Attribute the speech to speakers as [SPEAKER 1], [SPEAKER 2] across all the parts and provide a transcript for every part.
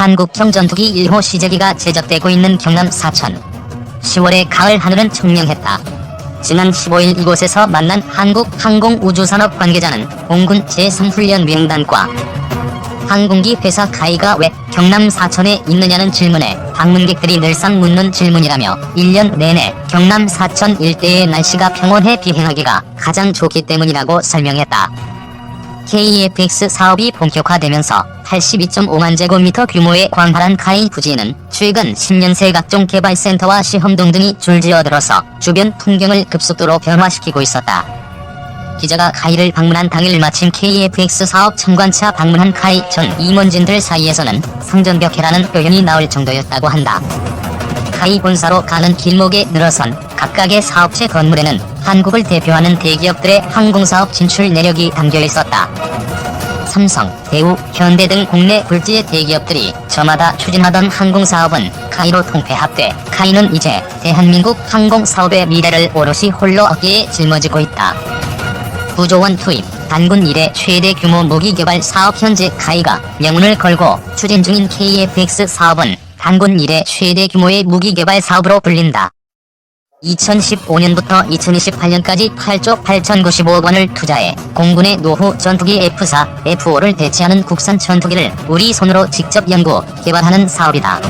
[SPEAKER 1] 한국형 전투기 1호 시제기가 제작되고 있는 경남 사천. 10월의 가을 하늘은 청명했다. 지난 15일 이곳에서 만난 한국항공우주산업 관계자는 공군 제3훈련 위행단과 항공기 회사 카이가 왜 경남 사천에 있느냐는 질문에 방문객들이 늘상 묻는 질문이라며 1년 내내 경남 사천 일대의 날씨가 평온해 비행하기가 가장 좋기 때문이라고 설명했다. KEFX 사업이 본격화되면서 82.5만 제곱미터 규모의 광활한 카이 부지에는 최근 10년 새 각종 개발센터와 시험동 등이 줄지어들어서 주변 풍경을 급속도로 변화시키고 있었다. 기자가 카이를 방문한 당일 마침 KEFX 사업 참관차 방문한 카이 전 임원진들 사이에서는 상전벽해라는 표현이 나올 정도였다고 한다. 카이 본사로 가는 길목에 늘어선 각각의 사업체 건물에는 한국을 대표하는 대기업들의 항공사업 진출 내력이 담겨 있었다. 삼성, 대우, 현대 등 국내 굴지의 대기업들이 저마다 추진하던 항공사업은 카이로 통폐합돼 카이는 이제 대한민국 항공사업의 미래를 오롯이 홀로 어깨에 짊어지고 있다. 9조 원 투입, 단군 이래 최대 규모 무기개발 사업. 현재 카이가 명운을 걸고 추진 중인 KEFX 사업은 단군 이래 최대 규모의 무기개발 사업으로 불린다. 2015년부터 2028년까지 8조 8,095억 원을 투자해 공군의 노후 전투기 F4, F5를 대체하는 국산 전투기를 우리 손으로 직접 연구, 개발하는 사업이다.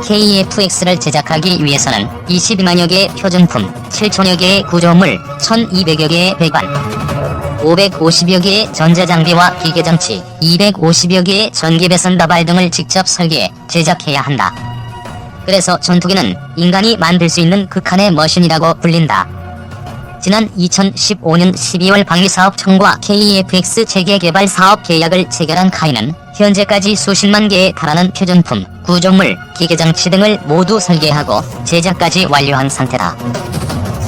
[SPEAKER 1] KEFX를 제작하기 위해서는 22만여 개의 표준품, 7천여 개의 구조물, 1,200여 개의 배관, 550여 개의 전자장비와 기계장치, 250여 개의 전기배선 다발 등을 직접 설계해 제작해야 한다. 그래서 전투기는 인간이 만들 수 있는 극한의 머신이라고 불린다. 지난 2015년 12월 방위사업청과 KEFX 체계개발 사업 계약을 체결한 카이는 현재까지 수십만 개에 달하는 표준품, 구조물, 기계장치 등을 모두 설계하고 제작까지 완료한 상태다.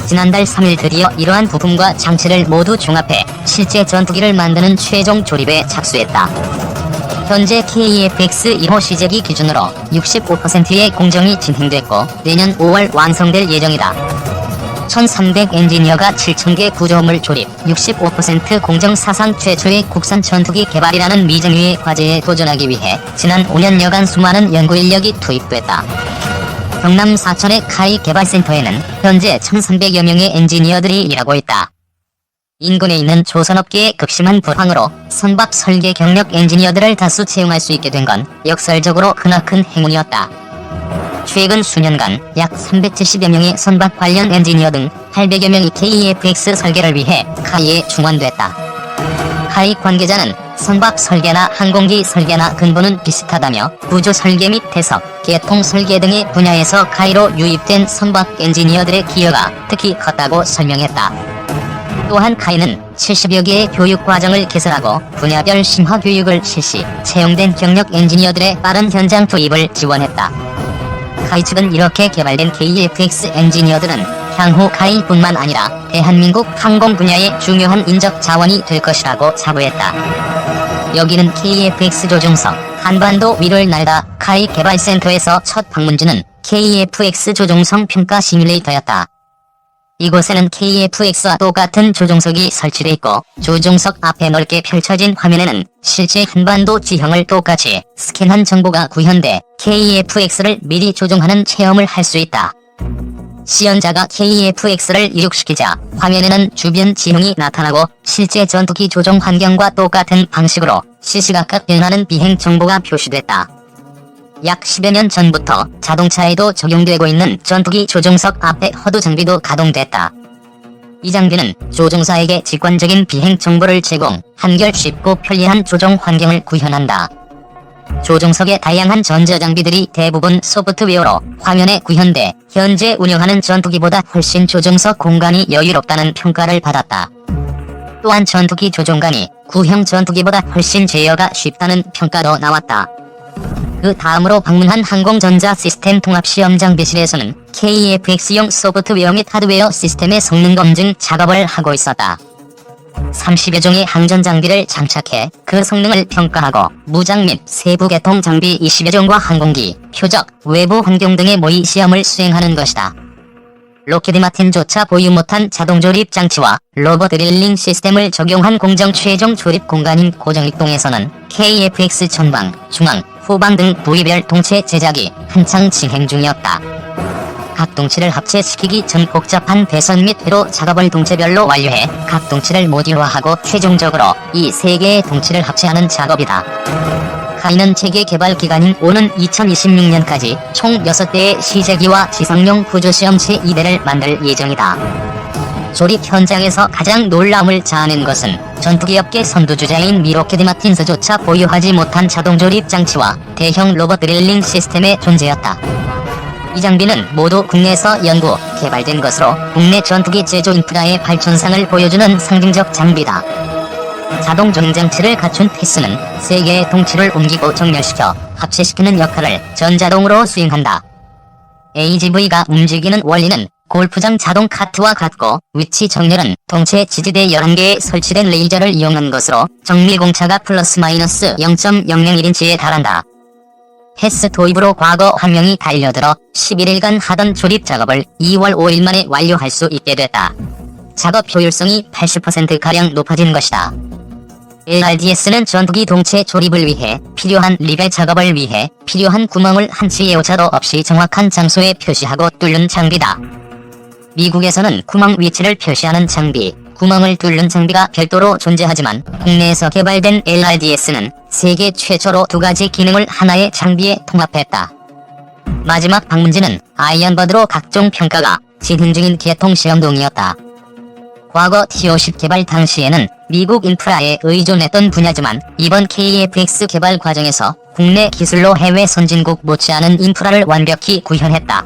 [SPEAKER 1] 지난달 3일 드디어 이러한 부품과 장치를 모두 종합해 실제 전투기를 만드는 최종 조립에 착수했다. 현재 KEFX 1호 시제기 기준으로 65%의 공정이 진행됐고 내년 5월 완성될 예정이다. 1300 엔지니어가 7000개 구조물 조립, 65% 공정 사상 최초의 국산 전투기 개발이라는 미정유의 과제에 도전하기 위해 지난 5년여간 수많은 연구인력이 투입됐다. 경남 사천의 카이 개발센터에는 현재 1300여 명의 엔지니어들이 일하고 있다. 인근에 있는 조선업계의 극심한 불황으로 선박 설계 경력 엔지니어들을 다수 채용할 수 있게 된 건 역설적으로 크나큰 행운이었다. 최근 수년간 약 370여 명의 선박 관련 엔지니어 등 800여 명이 KEFX 설계를 위해 카이에 중원됐다. 카이 관계자는 선박 설계나 항공기 설계나 근본은 비슷하다며 구조 설계 및 해석, 개통 설계 등의 분야에서 카이로 유입된 선박 엔지니어들의 기여가 특히 컸다고 설명했다. 또한 카이는 70여 개의 교육 과정을 개설하고 분야별 심화 교육을 실시, 채용된 경력 엔지니어들의 빠른 현장 투입을 지원했다. 카이 측은 이렇게 개발된 KEFX 엔지니어들은 향후 카이뿐만 아니라 대한민국 항공 분야의 중요한 인적 자원이 될 것이라고 자부했다. 여기는 KEFX 조종석, 한반도 위를 날다. 카이 개발센터에서 첫 방문지는 KEFX 조종성 평가 시뮬레이터였다. 이곳에는 KEFX와 똑같은 조종석이 설치돼 있고 조종석 앞에 넓게 펼쳐진 화면에는 실제 한반도 지형을 똑같이 스캔한 정보가 구현돼 KEFX를 미리 조종하는 체험을 할 수 있다. 시연자가 KEFX를 이륙시키자 화면에는 주변 지형이 나타나고 실제 전투기 조종 환경과 똑같은 방식으로 시시각각 변하는 비행 정보가 표시됐다. 약 10여 년 전부터 자동차에도 적용되고 있는 전투기 조종석 앞에 허드 장비도 가동됐다. 이 장비는 조종사에게 직관적인 비행 정보를 제공, 한결 쉽고 편리한 조종 환경을 구현한다. 조종석의 다양한 전자장비들이 대부분 소프트웨어로 화면에 구현돼 현재 운영하는 전투기보다 훨씬 조종석 공간이 여유롭다는 평가를 받았다. 또한 전투기 조종관이 구형 전투기보다 훨씬 제어가 쉽다는 평가도 나왔다. 그 다음으로 방문한 항공전자 시스템 통합시험장비실에서는 KEFX용 소프트웨어 및 하드웨어 시스템의 성능 검증 작업을 하고 있었다. 30여 종의 항전 장비를 장착해 그 성능을 평가하고 무장 및 세부 개통 장비 20여 종과 항공기, 표적, 외부 환경 등의 모의 시험을 수행하는 것이다. 로키드 마틴조차 보유 못한 자동 조립 장치와 로봇 드릴링 시스템을 적용한 공정 최종 조립 공간인 고정익동에서는 KF-X 전방, 중앙, 후방 등 부위별 동체 제작이 한창 진행 중이었다. 각 동체를 합체시키기 전 복잡한 배선 및 회로 작업을 동체별로 완료해 각 동체를 모듈화하고 최종적으로 이 세 개의 동체를 합체하는 작업이다. 카이는 체계 개발 기간인 오는 2026년까지 총 6대의 시제기와 지상용 구조시험체 2대를 만들 예정이다. 조립 현장에서 가장 놀라움을 자아낸 것은 전투기 업계 선두주자인 미 로키드 마틴스조차 보유하지 못한 자동 조립 장치와 대형 로봇 드릴링 시스템의 존재였다. 이 장비는 모두 국내에서 연구, 개발된 것으로 국내 전투기 제조 인프라의 발전상을 보여주는 상징적 장비다. 자동 조립 장치를 갖춘 패스는 세 개의 동체를 옮기고 정렬시켜 합체시키는 역할을 전자동으로 수행한다. AGV가 움직이는 원리는 골프장 자동 카트와 같고 위치 정렬은 동체 지지대 11개에 설치된 레이저를 이용한 것으로 정밀 공차가 플러스 마이너스 0.001인치에 달한다. 패스 도입으로 과거 한 명이 달려들어 11일간 하던 조립 작업을 2월 5일 만에 완료할 수 있게 됐다. 작업 효율성이 80%가량 높아진 것이다. LRDS는 전투기 동체 조립을 위해 필요한 리벨 작업을 위해 필요한 구멍을 한치의 오차도 없이 정확한 장소에 표시하고 뚫는 장비다. 미국에서는 구멍 위치를 표시하는 장비, 구멍을 뚫는 장비가 별도로 존재하지만 국내에서 개발된 LRDS는 세계 최초로 두 가지 기능을 하나의 장비에 통합했다. 마지막 방문지는 아이언버드로 각종 평가가 진행 중인 개통시험동이었다. 과거 T-50 개발 당시에는 미국 인프라에 의존했던 분야지만 이번 KF-X 개발 과정에서 국내 기술로 해외 선진국 못지않은 인프라를 완벽히 구현했다.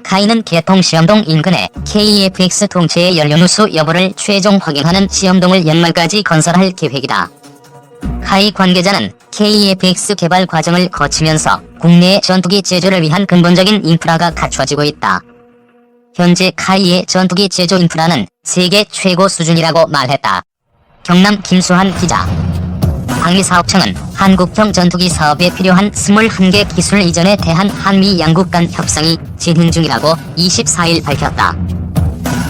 [SPEAKER 1] 카이는 개통시험동 인근에 KF-X 동체의 연료 누수 여부를 최종 확인하는 시험동을 연말까지 건설할 계획이다. 카이 관계자는 KF-X 개발 과정을 거치면서 국내의 전투기 제조를 위한 근본적인 인프라가 갖춰지고 있다. 현재 카이의 전투기 제조 인프라는 세계 최고 수준이라고 말했다. 경남 김수환 기자. 방위사업청은 한국형 전투기 사업에 필요한 21개 기술 이전에 대한 한미 양국 간 협상이 진행 중이라고 24일 밝혔다.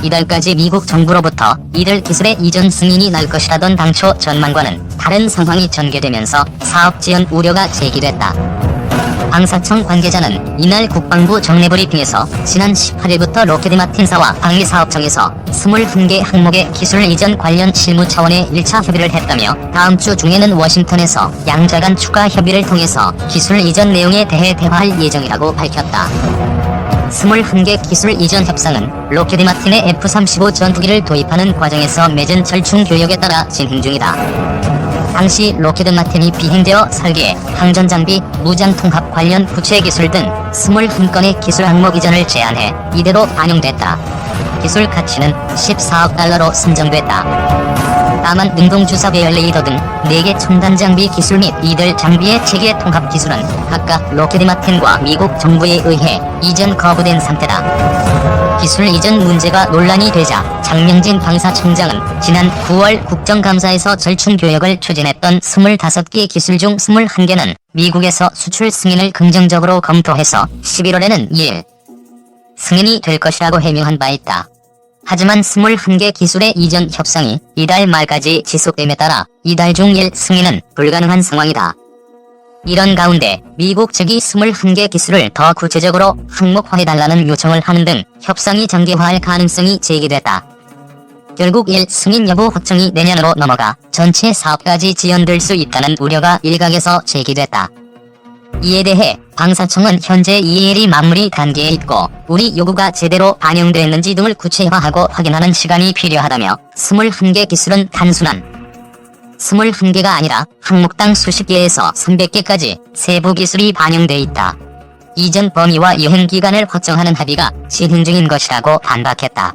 [SPEAKER 1] 이달까지 미국 정부로부터 이들 기술의 이전 승인이 날 것이라던 당초 전망과는 다른 상황이 전개되면서 사업 지연 우려가 제기됐다. 방사청 관계자는 이날 국방부 정례브리핑에서 지난 18일부터 로키드 마틴사와 방위사업청에서 21개 항목의 기술 이전 관련 실무 차원의 1차 협의를 했다며 다음 주 중에는 워싱턴에서 양자 간 추가 협의를 통해서 기술 이전 내용에 대해 대화할 예정이라고 밝혔다. 21개 기술 이전 협상은 로키드 마틴의 F-35 전투기를 도입하는 과정에서 맺은 절충 교역에 따라 진행 중이다. 당시 로키드 마틴이 비행되어 설계, 항전 장비, 무장 통합 관련 부채 기술 등 21건의 기술 항목 이전을 제안해 이대로 반영됐다. 기술 가치는 14억 달러로 선정됐다. 다만 능동주사 배열 레이더 등 4개 첨단 장비 기술 및 이들 장비의 체계 통합 기술은 각각 로키드 마틴과 미국 정부에 의해 이전 거부된 상태다. 기술 이전 문제가 논란이 되자 장명진 방사청장은 지난 9월 국정감사에서 절충 교역을 추진했던 25개 기술 중 21개는 미국에서 수출 승인을 긍정적으로 검토해서 11월에는 2일 승인이 될 것이라고 해명한 바 있다. 하지만 21개 기술의 이전 협상이 이달 말까지 지속됨에 따라 이달 중일 승인은 불가능한 상황이다. 이런 가운데 미국 측이 21개 기술을 더 구체적으로 항목화해달라는 요청을 하는 등 협상이 장기화할 가능성이 제기됐다. 결국 1 승인 여부 확정이 내년으로 넘어가 전체 사업까지 지연될 수 있다는 우려가 일각에서 제기됐다. 이에 대해 방사청은 현재 EAL이 마무리 단계에 있고 우리 요구가 제대로 반영됐는지 등을 구체화하고 확인하는 시간이 필요하다며 21개 기술은 단순한 21개가 아니라 항목당 수십 개에서 300개까지 세부 기술이 반영돼 있다. 이전 범위와 유행 기간을 확정하는 합의가 진행 중인 것이라고 반박했다.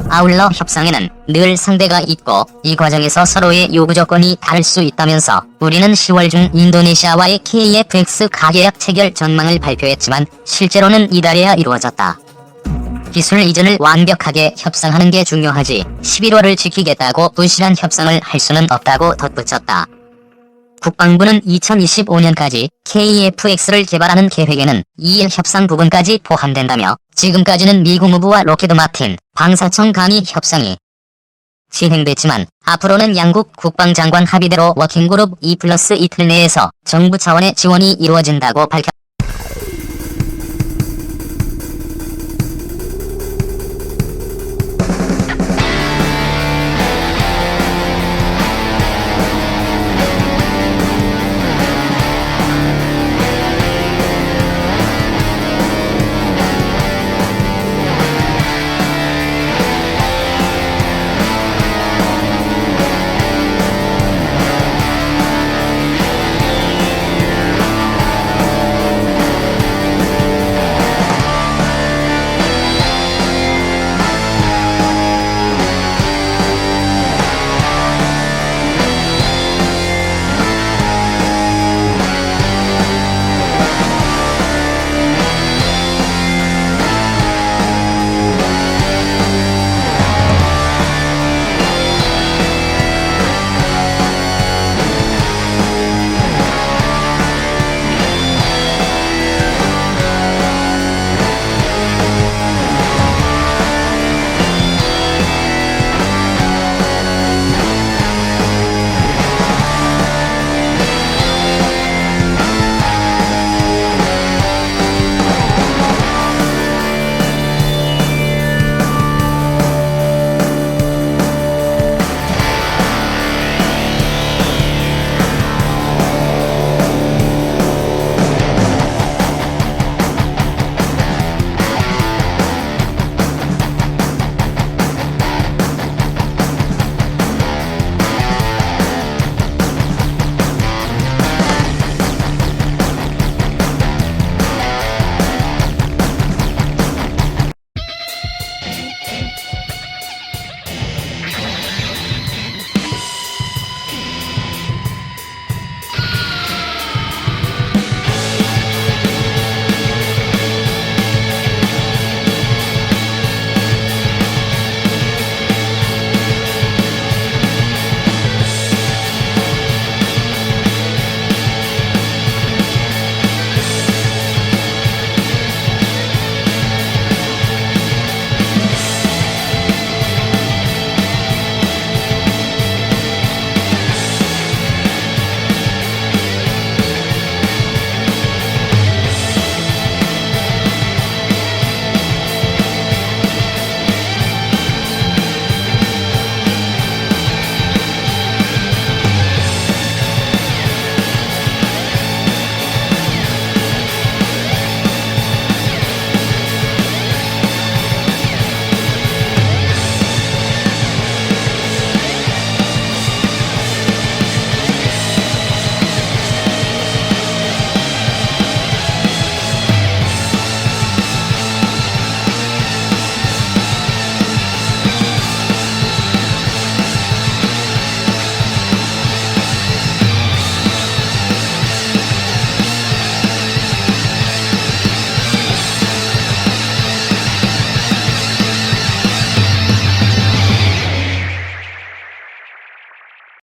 [SPEAKER 1] 아울러 협상에는 늘 상대가 있고 이 과정에서 서로의 요구 조건이 다를 수 있다면서 우리는 10월 중 인도네시아와의 KF-X 가계약 체결 전망을 발표했지만 실제로는 이달에야 이루어졌다. 기술 이전을 완벽하게 협상하는 게 중요하지 11월을 지키겠다고 부실한 협상을 할 수는 없다고 덧붙였다. 국방부는 2025년까지 KF-X를 개발하는 계획에는 2일 협상 부분까지 포함된다며 지금까지는 미 국무부와 록히드 마틴, 방사청 간이 협상이 진행됐지만 앞으로는 양국 국방장관 합의대로 워킹그룹 2+2틀 내에서 정부 차원의 지원이 이루어진다고 밝혔다.